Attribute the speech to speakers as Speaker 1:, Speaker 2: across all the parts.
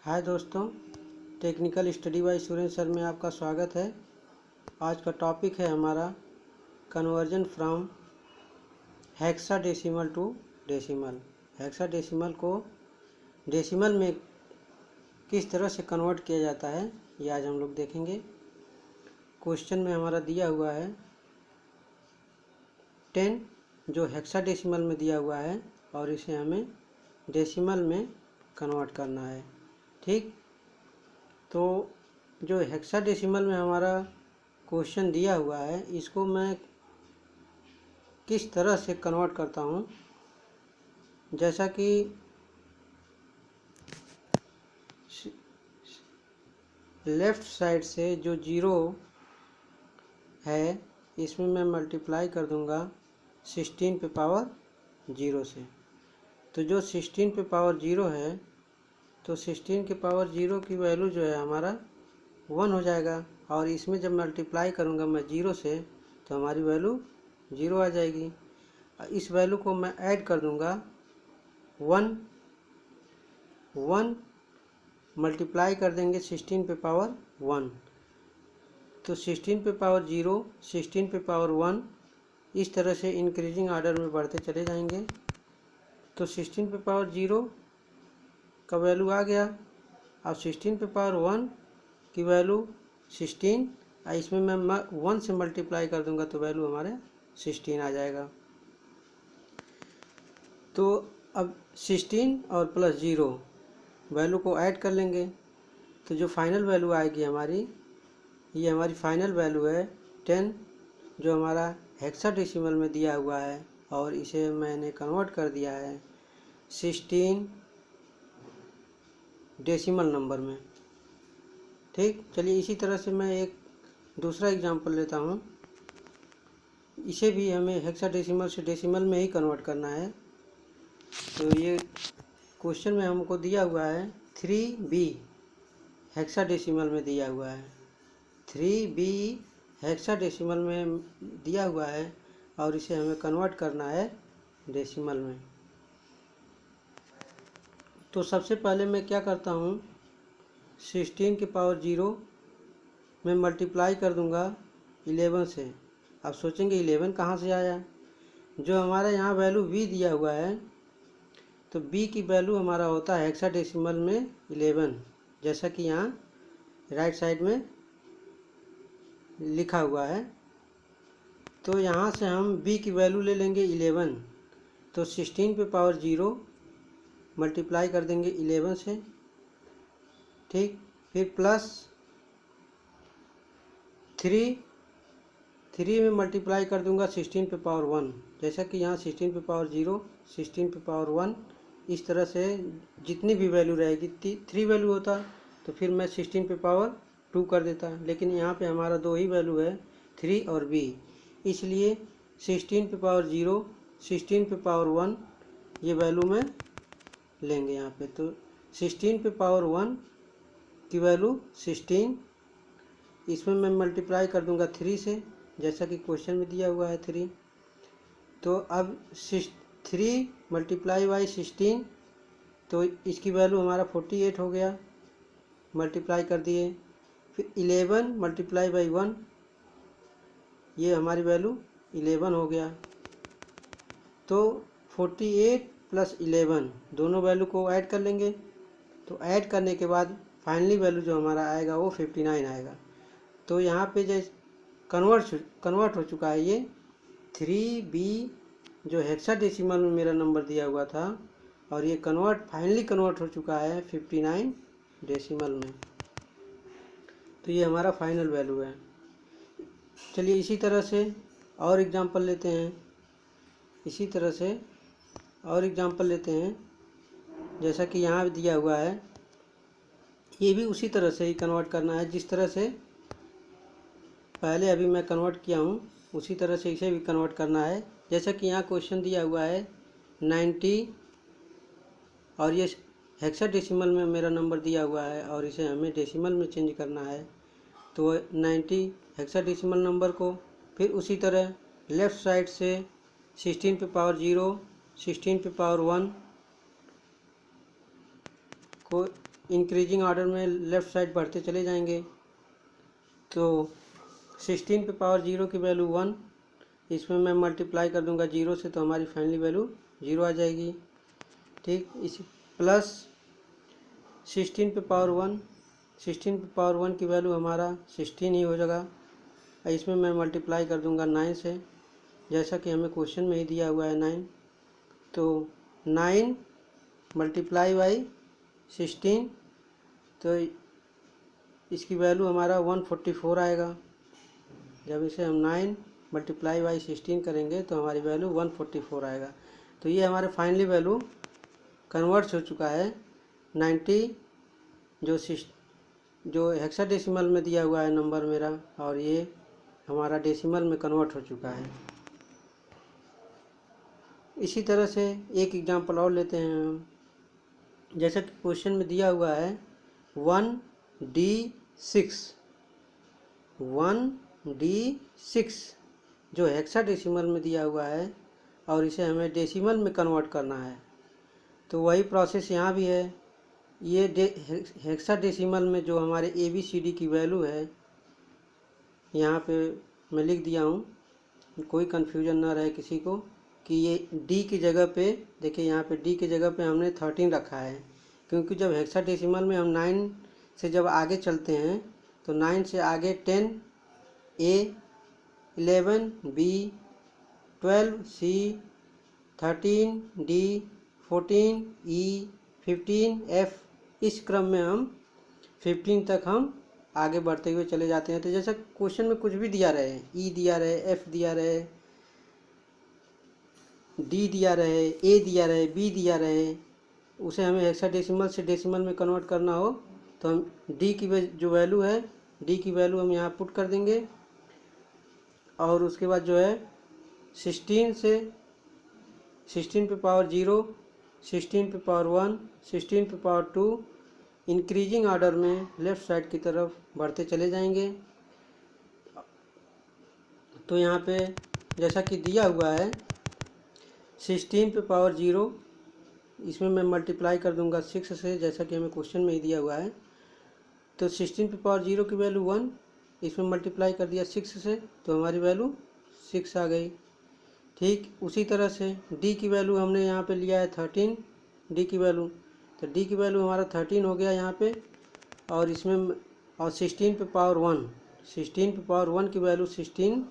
Speaker 1: हाय दोस्तों, technical study by Surendra sir में आपका स्वागत है। आज का टॉपिक है हमारा conversion from hexadecimal to decimal. Hexadecimal को डेसिमल में किस तरह से कन्वर्ट किया जाता है ये आज हम लोग देखेंगे। क्वेश्चन में हमारा दिया हुआ है 10 जो हेक्साडेसिमल में दिया हुआ है और इसे हमें डेसिमल में कन्वर्ट करना है। ठीक, तो जो हेक्साडेसिमल में हमारा क्वेश्चन दिया हुआ है इसको मैं किस तरह से कन्वर्ट करता हूँ। जैसा कि लेफ़्ट साइड से जो ज़ीरो है इसमें मैं मल्टीप्लाई कर दूँगा 16 पे पावर ज़ीरो से। तो जो 16 पे पावर ज़ीरो है तो 16 के पावर ज़ीरो की वैल्यू जो है हमारा 1 हो जाएगा, और इसमें जब मल्टीप्लाई करूँगा मैं ज़ीरो से तो हमारी वैल्यू 0 आ जाएगी। इस वैल्यू को मैं ऐड कर दूँगा 1 मल्टीप्लाई कर देंगे 16 पे पावर 1, तो 16 पे पावर 0, 16 पे पावर 1, इस तरह से इंक्रीजिंग ऑर्डर में बढ़ते चले जाएंगे। तो 16 पे पावर 0 का वैल्यू आ गया। अब 16 पे पावर 1 की वैल्यू 16, इसमें मैं 1 से मल्टीप्लाई कर दूंगा तो वैल्यू हमारे 16 आ जाएगा। तो अब 16 और प्लस 0 वैल्यू को ऐड कर लेंगे तो जो फाइनल वैल्यू आएगी हमारी, ये हमारी फाइनल वैल्यू है 10 जो हमारा हेक्साडेसिमल में दिया हुआ है और इसे मैंने कन्वर्ट कर दिया है 16 डेसिमल नंबर में। ठीक, चलिए इसी तरह से मैं एक दूसरा एग्जांपल लेता हूँ। इसे भी हमें हेक्साडेसिमल से डेसिमल में ही कन्वर्ट करना है। तो ये क्वेश्चन में हमको दिया हुआ है 3b हेक्साडेसिमल में दिया हुआ है, 3b हेक्साडेसिमल में दिया हुआ है और इसे हमें कन्वर्ट करना है डेसिमल में। तो सबसे पहले मैं क्या करता हूँ, 16 के पावर 0 में मल्टीप्लाई कर दूंगा 11 से। अब सोचेंगे 11 कहाँ से आया, जो हमारा यहाँ वैल्यू b दिया हुआ है तो b की वैल्यू हमारा होता है हेक्साडेसिमल में 11, जैसा कि यहाँ राइट साइड में लिखा हुआ है। तो यहाँ से हम b की वैल्यू ले लेंगे 11, तो 16 पे पावर 0 मल्टीप्लाई कर देंगे 11 से। ठीक, फिर प्लस 3 में मल्टीप्लाई कर दूंगा 16 पे पावर 1, जैसा कि यहाँ 16 पे पावर 0, 16 पे पावर 1, इस तरह से जितनी भी वैल्यू रहेगी 3 वैल्यू होता तो फिर मैं 16 पे पावर 2 कर देता, लेकिन यहाँ पे हमारा दो ही वैल्यू है 3 और b, इसलिए 16 पे पावर 0, 16 पे पावर 1 ये वैल्यू में लेंगे यहाँ पे। तो 16 पे पावर 1 की वैल्यू 16, इसमें मैं मल्टीप्लाई कर दूंगा 3 से, जैसा कि क्वेश्चन में दिया हुआ है 3। तो अब 3 मल्टीप्लाई बाई 16, तो इसकी वैल्यू हमारा 48 हो गया, मल्टीप्लाई कर दिए। फिर 11 मल्टीप्लाई बाई 1, ये हमारी वैल्यू 11 हो गया। तो 48 प्लस 11 दोनों वैल्यू को ऐड कर लेंगे, तो ऐड करने के बाद फाइनली वैल्यू जो हमारा आएगा वो 59 आएगा। तो यहाँ पे जैसे कन्वर्ट हो चुका है ये 3b जो हेक्साडेसिमल में मेरा नंबर दिया हुआ था, और ये फाइनली कन्वर्ट हो चुका है 59 डेसिमल में। तो ये हमारा फाइनल वैल्यू है। चलिए इसी तरह से और एग्जांपल लेते हैं, जैसा कि यहाँ दिया हुआ है, ये भी उसी तरह से ही कन्वर्ट करना है जिस तरह से पहले अभी मैं कन्वर्ट किया हूँ, उसी तरह से इसे भी कन्वर्ट करना है। जैसा कि यहाँ क्वेश्चन दिया हुआ है 90 और ये हेक्साडेसिमल में मेरा नंबर दिया हुआ है और इसे हमें डेसिमल में चेंज करना है। तो 90 हेक्साडेसिमल नंबर को फिर उसी तरह लेफ़्ट साइड से 16 पे पावर 0, 16 पे पावर 1 को इंक्रीजिंग ऑर्डर में लेफ़्ट साइड बढ़ते चले जाएंगे। तो 16 पे पावर 0 की वैल्यू 1, इसमें मैं मल्टीप्लाई कर दूंगा 0 से, तो हमारी फाइनली वैल्यू 0 आ जाएगी। ठीक, इसी प्लस 16 पे पावर 1, 16 पे पावर 1 की वैल्यू हमारा 16 ही हो जाएगा। इसमें मैं मल्टीप्लाई कर दूंगा 9 से, जैसा कि हमें क्वेश्चन में ही दिया हुआ है 9। तो 9 मल्टीप्लाई बाई 16, तो इसकी वैल्यू हमारा 144 आएगा। जब इसे हम 9 मल्टीप्लाई बाई 16 करेंगे तो हमारी वैल्यू 144 आएगा। तो ये हमारे फाइनली वैल्यू कन्वर्ट हो चुका है 90, जो हेक्साडेसिमल में दिया हुआ है नंबर मेरा, और ये हमारा डेसिमल में कन्वर्ट हो चुका है। इसी तरह से एक एग्जांपल और लेते हैं हम। जैसा कि क्वेश्चन में दिया हुआ है 1D6 जो हेक्साडेसिमल में दिया हुआ है, और इसे हमें डेसिमल में कन्वर्ट करना है। तो वही प्रोसेस यहाँ भी है। ये हेक्साडेसिमल में जो हमारे ABCD की वैल्यू है, यहाँ पे मैं लिख दिया हूँ, कोई कन्फ्यूजन ना रहे किसी को, कि ये D की जगह पे, देखिए यहाँ पे D की जगह पे हमने 13 रखा है, क्योंकि जब हेक्साडेसिमल में हम 9 से जब आगे चलते हैं तो 9 से आगे 10, A, 11, B, 12, C, 13, D, 14, E, 15, F, इस क्रम में हम 15 तक हम आगे बढ़ते हुए चले जाते हैं। तो जैसा क्वेश्चन में कुछ भी दिया रहे, E दिया रहे, F दिया रहे, D दिया रहे, A दिया रहे, B दिया रहे, उसे हमें हेक्साडेसिमल से डेसिमल में कन्वर्ट करना हो तो हम D की जो वैल्यू है, D की वैल्यू हम यहाँ पुट कर देंगे, और उसके बाद जो है 16 से 16 पे पावर 0, 16 पे पावर 1, 16 पे पावर 2, इंक्रीजिंग ऑर्डर में लेफ़्ट साइड की तरफ बढ़ते चले जाएंगे। तो यहाँ पे जैसा कि दिया हुआ है 16 पे पावर 0, इसमें मैं मल्टीप्लाई कर दूंगा 6 से, जैसा कि हमें क्वेश्चन में ही दिया हुआ है। तो 16 पे पावर 0 की वैल्यू 1, इसमें मल्टीप्लाई कर दिया 6 से, तो हमारी वैल्यू 6 आ गई। ठीक, उसी तरह से D की वैल्यू हमने यहाँ पे लिया है 13, D की वैल्यू, तो D की वैल्यू हमारा 13 हो गया यहाँ पे, और इसमें और 16 पे पावर 1, 16 पे पावर 1 की वैल्यू 16,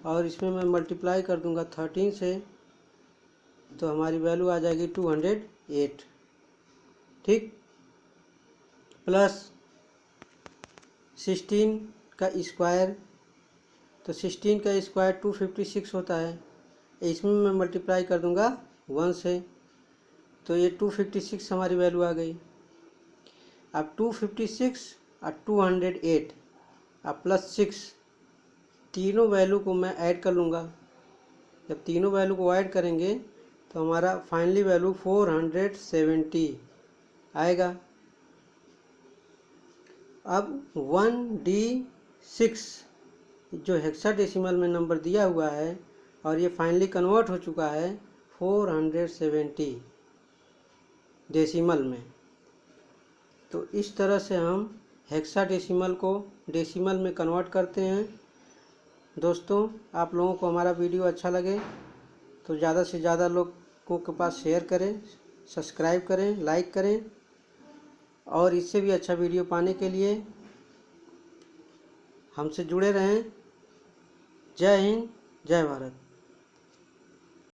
Speaker 1: और इसमें मैं मल्टीप्लाई कर दूंगा 13 से, तो हमारी वैल्यू आ जाएगी 208। ठीक, प्लस 16 का स्क्वायर, तो 16 का स्क्वायर 256 होता है, इसमें मैं मल्टीप्लाई कर दूंगा 1 से, तो ये 256 हमारी वैल्यू आ गई। अब 256 और 208 और प्लस 6, तीनों वैल्यू को मैं ऐड कर लूँगा। जब तीनों वैल्यू को ऐड करेंगे तो हमारा फाइनली वैल्यू 470 आएगा। अब 1D6 जो हेक्साडेसिमल में नंबर दिया हुआ है, और ये फाइनली कन्वर्ट हो चुका है 470 डेसिमल में। तो इस तरह से हम हेक्साडेसिमल को डेसिमल में कन्वर्ट करते हैं। दोस्तों, आप लोगों को हमारा वीडियो अच्छा लगे तो ज़्यादा से ज़्यादा लोगों के पास शेयर करें, सब्सक्राइब करें, लाइक करें, और इससे भी अच्छा वीडियो पाने के लिए हमसे जुड़े रहें। जय हिंद, जय भारत।